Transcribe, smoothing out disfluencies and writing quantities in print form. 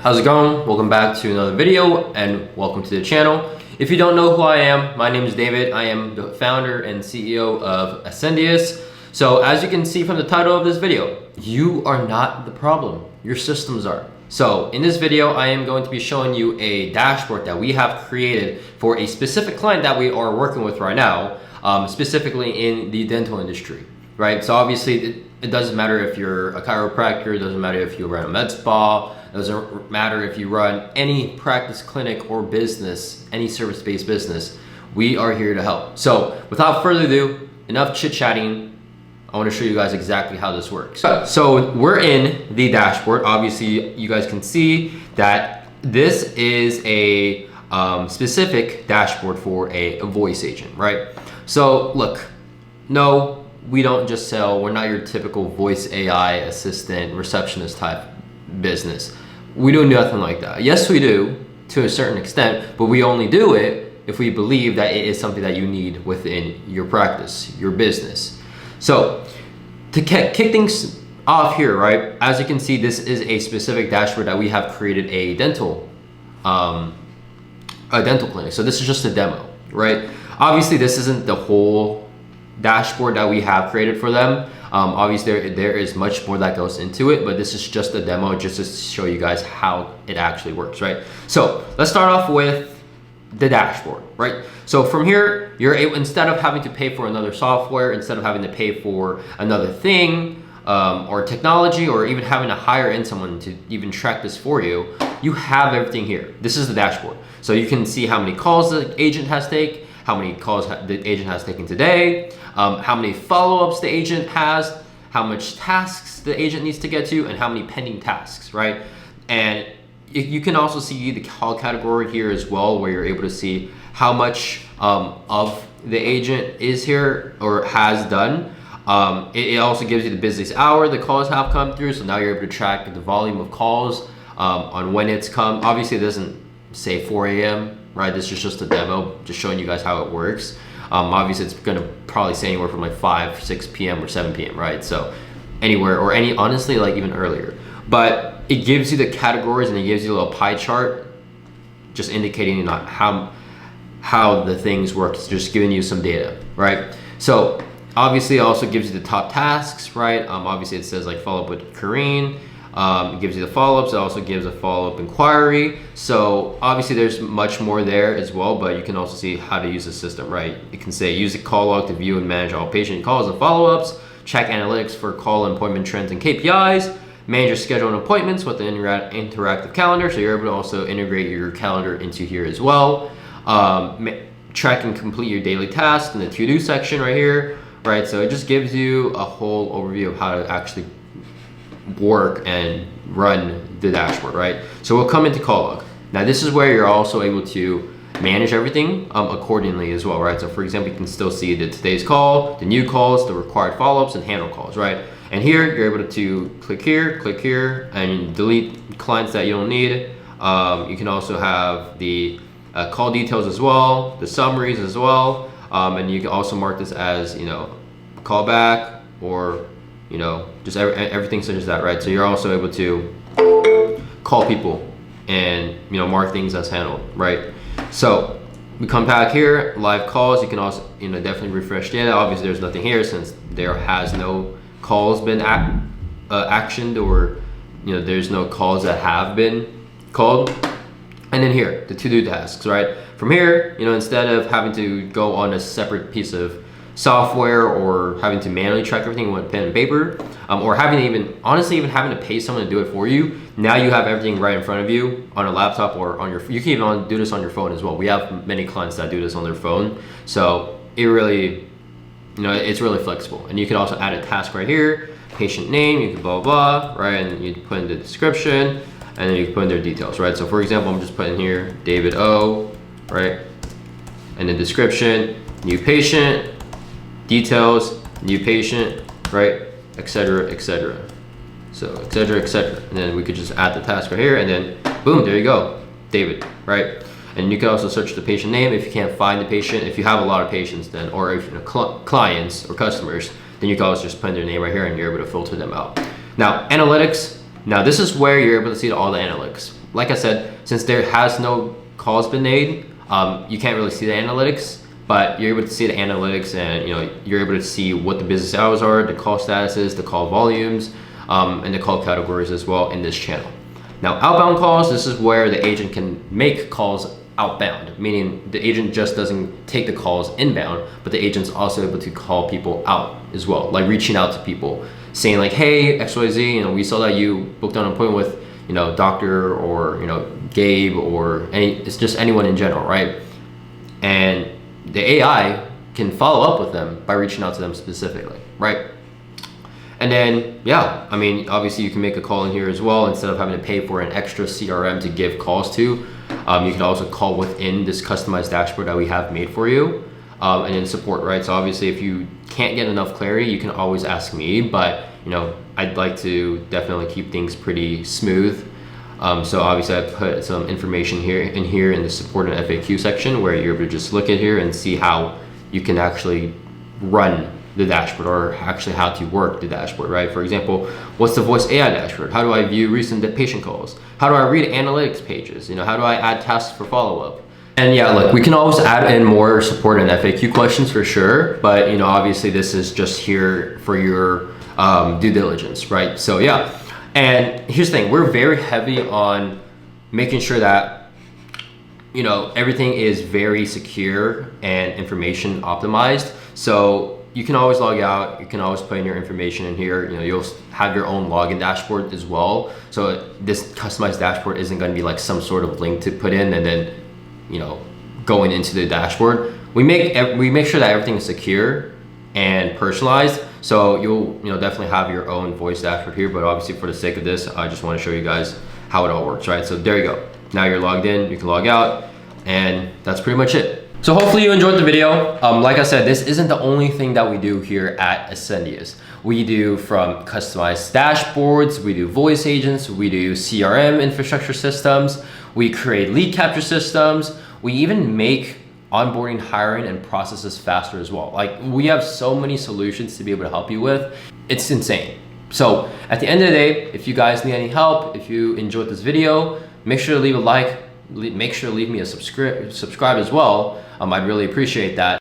How's it going? Welcome back to another video and welcome to the channel. If you don't know who I am, my name is David. I am the founder and CEO of Ascendius. So as you can see from the title of this video, you are not the problem, your systems are. So in this video, I am going to be showing you a dashboard that we have created for a specific client that we are working with right now, specifically in the dental industry, right? So obviously it doesn't matter if you're a chiropractor, it doesn't matter if you run a med spa, it doesn't matter if you run any practice clinic or business, any service-based business, we are here to help. So without further ado, enough chit-chatting, I want to show you guys exactly how this works. So we're in the dashboard. Obviously, you guys can see that this is a specific dashboard for a voice agent, right? So look, no, we don't just sell, we're not your typical voice AI assistant, receptionist type business. We do nothing like that. Yes, we do to a certain extent, but we only do it if we believe that it is something that you need within your practice, your business. So to kick things off here, right, as you can see, this is a specific dashboard that we have created a dental clinic. So this is just a demo, right? Obviously, this isn't the whole dashboard that we have created for them. Obviously, there is much more that goes into it, but this is just a demo just to show you guys how it actually works, right? So let's start off with the dashboard, right? So from here, you're able, instead of having to pay for another software, instead of having to pay for another thing or technology, or even having to hire in someone to even track this for you, you have everything here. This is the dashboard. So you can see how many calls the agent has taken, how many calls the agent has taken today, how many follow-ups the agent has, how much tasks the agent needs to get to, and how many pending tasks, right? And you can also see the call category here as well, where you're able to see how much of the agent is here or has done. It also gives you the busiest hour the calls have come through, so now you're able to track the volume of calls on when it's come. Obviously, it doesn't say 4 a.m., right? This is just a demo, just showing you guys how it works. Obviously, it's gonna probably say anywhere from like 5, 6 p.m. or 7 p.m., right? So anywhere, or honestly, like even earlier. But it gives you the categories and it gives you a little pie chart, just indicating how the things work. It's just giving you some data, right? So obviously, it also gives you the top tasks, right? Obviously, it says like follow up with Kareen. It gives you the follow-ups. It also gives a follow-up inquiry. So obviously there's much more there as well, but you can also see how to use the system, right? It can say use the call log to view and manage all patient calls and follow-ups, check analytics for call and appointment trends and KPIs, manage your schedule and appointments with the interactive calendar. So you're able to also integrate your calendar into here as well. Track and complete your daily tasks in the to-do section right here, right? So it just gives you a whole overview of how to actually work and run the dashboard, right? So we'll come into call log. Now this is where you're also able to manage everything accordingly as well, right? So for example, you can still see the today's call, the new calls, the required follow-ups, and handle calls, right? And here you're able to click here, and delete clients that you don't need. You can also have the call details as well, the summaries as well, and you can also mark this as, you know, call back, or you know, just everything such as that, right? So you're also able to call people and, you know, mark things as handled, right? So we come back here, live calls. You can also, you know, definitely refresh data. Obviously, there's nothing here since there has no calls been actioned, or, you know, there's no calls that have been called. And then here, the to-do tasks, right? From here, you know, instead of having to go on a separate piece of software or having to manually track everything with pen and paper, or having to even having to pay someone to do it for you, now you have everything right in front of you on a laptop or on your, you can even do this on your phone as well. We have many clients that do this on their phone. So it really, you know, it's really flexible. And you can also add a task right here, patient name, you can blah, blah, blah, right? And you put in the description, and then you can put in their details, right? So for example, I'm just putting here, David O, right? And the description, new patient, details, new patient, right, etc., etc. So etc., etc. And then we could just add the task right here, and then boom, there you go, David, right? And you can also search the patient name if you can't find the patient. If you have a lot of patients, then, or if you know, clients or customers, then you can always just put in their name right here, and you're able to filter them out. Now analytics. Now this is where you're able to see all the analytics. like I said, since there has no calls been made, you can't really see the analytics, but you're able to see the analytics, and you're able to see what the business hours are, the call statuses, the call volumes, and the call categories as well in this channel. Now, outbound calls, this is where the agent can make calls outbound, meaning the agent just doesn't take the calls inbound, but the agent's also able to call people out as well, like reaching out to people, saying like, hey, XYZ, we saw that you booked an appointment with, doctor, or, Gabe, or it's just anyone in general, right? And the AI can follow up with them by reaching out to them specifically, right? And then, yeah, I mean, obviously you can make a call in here as well. Instead of having to pay for an extra CRM to give calls to, you can also call within this customized dashboard that we have made for you. And then support, right? So obviously if you can't get enough clarity, you can always ask me, but I'd like to definitely keep things pretty smooth. So obviously I put some information here in the support and FAQ section, where you're able to just look at here and see how you can actually run the dashboard, or actually how to work the dashboard, right? For example, what's the voice AI dashboard? How do I view recent patient calls? How do I read analytics pages? How do I add tasks for follow-up? And yeah, look, we can always add in more support and FAQ questions for sure, but obviously this is just here for your due diligence, right? So yeah, and here's the thing, we're very heavy on making sure that everything is very secure and information optimized. So you can always log out, you can always put in your information in here, you'll have your own login dashboard as well. So this customized dashboard isn't going to be like some sort of link to put in and then going into the dashboard. We make sure that everything is secure and personalized, so you'll definitely have your own voice dashboard here, but obviously for the sake of this, I just want to show you guys how it all works, right? So there you go, now you're logged in, you can log out, and that's pretty much it. So hopefully you enjoyed the video. Like I said, this isn't the only thing that we do here at Ascendius. We do from customized dashboards, we do voice agents, we do CRM infrastructure systems, we create lead capture systems, we even make onboarding, hiring, and processes faster as well. Like, we have so many solutions to be able to help you with. It's insane. So at the end of the day, if you guys need any help, if you enjoyed this video, make sure to leave a like, make sure to leave me a subscribe as well. I'd really appreciate that.